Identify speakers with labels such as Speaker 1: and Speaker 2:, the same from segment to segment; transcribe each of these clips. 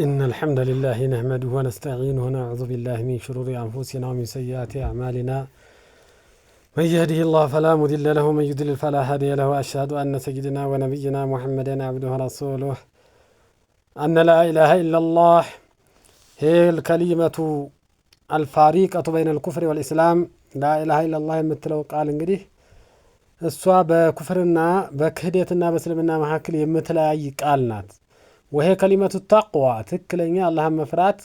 Speaker 1: إن الحمد لله نحمده ونستعينه ونعوذ بالله من شرور أنفسنا ومن سيئات أعمالنا من يهده الله فلا مضل له ومن يضلل فلا هادي له وأشهد أن سيدنا ونبينا محمدا عبده ورسوله أن لا إله إلا الله هي الكلمة الفارقة بين الكفر والإسلام لا إله إلا الله የምትለው ቃል እንግዲህ እሷ በኩፍርና በክህደትና በእስልምና መካከል የምትለያይ ቃል ናት። وهي كلمة التقوى ትክክለኛ አላህን መፍራት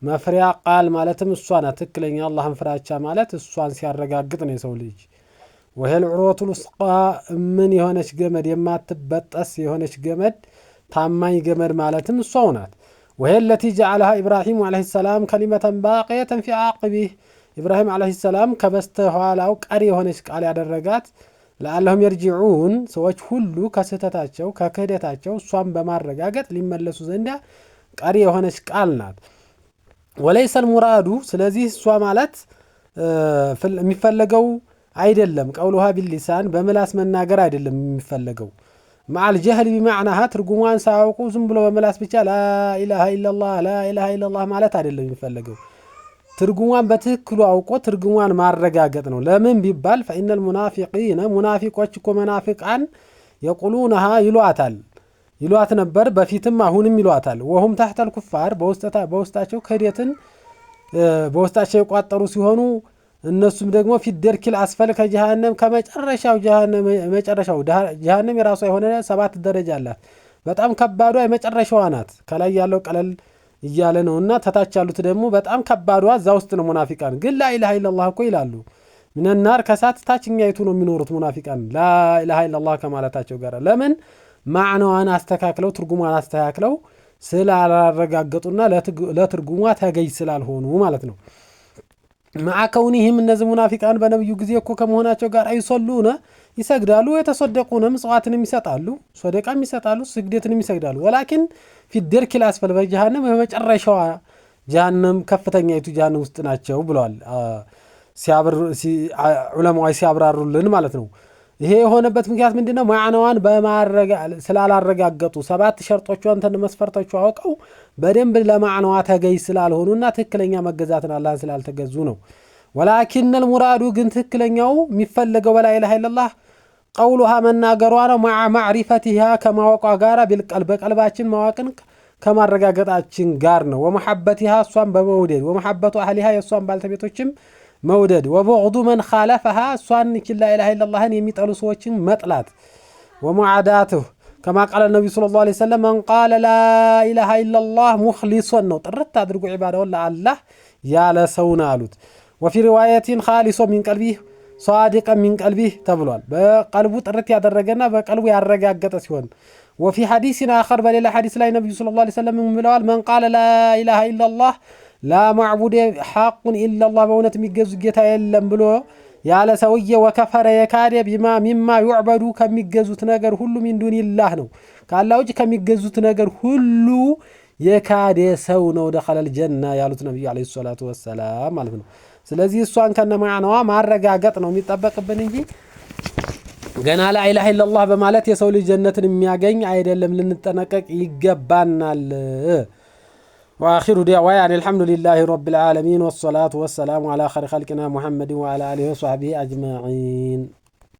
Speaker 1: መፍሪያ ቃል ማለትም እሷ ናት። ትክክለኛ አላህን ፍራቻ ማለት እሷን ሲያረጋግጥ ነው የሰው ልጅ። وهي العروة الوثقى ምን የሆነች ገመድ የማትበጠስ የሆነች ገመድ ታማኝ ገመድ ማለትም እሷው ናት። وهي التي جعلها إبراهيم عليه السلام كلمة باقية في عقبه إبراهيم عليه السلام ከበስተኋላው ቀሪ የሆነች ቃል ያደረጋት ለአላህም يرجعون ሰዎች ሁሉ ከስተታቸው ከክህደታቸው እሷን በማረጋገጥ ሊመለሱ ዘንድ ቀሪ የሆነች ቃል ናት። وليس المراد ስለዚህ እሷ ማለት የሚፈልገው አይደለም ቀውሉሃ باللسان በመላስ መናገር አይደለም የሚፈልገው مع الجهل بمعناها ትርጉሟን ሳያውቁ ዝም ብሎ በመላስ ብቻ لا اله الا الله لا اله الا الله ማለት አይደለም የሚፈልገው ትርጉሟን በትክክሉ አውቆ ትርጉሟን ማረጋገጥ ነው። ለምን ቢባል فإن المنافقين ሙናፊቆች እኮ መናፍቃን يقولونها ይሏት ነበር በፊትም አሁንም ይሏታል። وهم تحت الكفار በውስጣቸው ክህደትን በውስጣቸው የቋጠሩ ሲሆኑ እነሱም ደግሞ في الدرك الأسفل ከጀሃነም ከመጨረሻው ጀሃነም የራሷ የሆነ 7 ደረጃ አላት። በጣም ከባዷ የመጨረሻዋ ናት። ከላይ ያለው ቀለል እያለ ነውና ተታች ያሉት ደግሞ በጣም ከባዷ እዛ ውስጥ ነው። ሙናፊቃን ግን لا اله الا الله እኮ ይላሉ። من النار ከሳት ታችኛይቱ ነው የሚኖሩት ሙናፊቃን لا اله الا الله ከማለታቸው ጋር ለምን ማዕናዋን አስተካክለው ትርጉሟን አስተካክለው ስላላረጋገጡና ለትርጉሟ ተገይ ስላልሆኑ ማለት ነው። مع كونهم እነዚህ ሙናፊቃን በነብዩ ጊዜ እኮ ከመሆናቸው ጋር አይሰሉነ ይሰግዳሉ የተሰደቁነ ምጽዋትንም ይሰጣሉ ሰደቃም ይሰጣሉ ስግደትንም ይሰግዳሉ። ولكن في الدرك الأسفل በጀሃነም በመጨረሻዋ ጀሃነም ከፍተኛይቱ ጀሃነም ውስጥ ናቸው ብለዋል ዑለማዎች ሲያብራሩልን ማለት ነው። ይሄ የሆነበት ምክንያት ምንድነው? ማዕናዋን ስላላረጋገጡ 7 ሸርጦቿን መስፈርቶቿ አውቀው በደንብ ለማዕናዋ ተገይ ስላልሆኑና ትክክለኛ መገዛትን አላህን ስላልተገዙ ነው። ولكن المراد ግን ትክክለኛው የሚፈልገው لا اله الا الله قولها መናገሯ ነው። مع معرفتها ከማወቋ ጋር በቀልባችን ማወቅን ከማረጋገጣችን ጋር ነው። ومحبتها እሷን በመውደድ ومحبة اهلها የሷን ባልተቤቶችም መውደድ وبغض من خالفها እሷን لا اله الا الله የሚጠሉ ሰዎችን መጥላት ومعاداته كما قال النبي صلى الله عليه وسلم من قال لا اله الا الله مخلصا ነው ጥርት አድርጎ ዒባዳውን ለአላህ ያለ ሰውና አሉት። وفي روايه خالص من قلبه صادق من قلبه ተብሏል። በቀልቡ ጥርት ያደረገና በቀልቡ ያረጋገጠ ሲሆን وفي حديث آخر በሌላ ሐዲስ ላይ ነብዩ صلى الله عليه وسلم ብለዋል من قال لا اله الا الله لا معبود حق الا الله በእውነት የሚገዙ ጌታ የለም ብሎ ያለ ሰውዬ ወከፈረ የካደ مما يعبد ከሚገዙት ነገር ሁሉ من دون الله ነው ከአላህ ውጭ ከሚገዙት ነገር ሁሉ የካደ ሰው ነው دخل الجنة ያሉት ነብዩ አለይሂ ሰላቱ ወሰለም ማለት ነው። ስለዚህ እሷን ከነማዕናዋ ማረጋገጥ ነው የሚጠበቅብን እንጂ ገና لا اله الا الله በማለት የሰው ልጅ ጀነትን የሚያገኝ አይደለም። ልንጠነቀቅ ይገባናል። واخر دعوانا الحمد لله رب العالمين والصلاة والسلام على خير خلقنا محمد وعلى اله وصحبه اجمعين.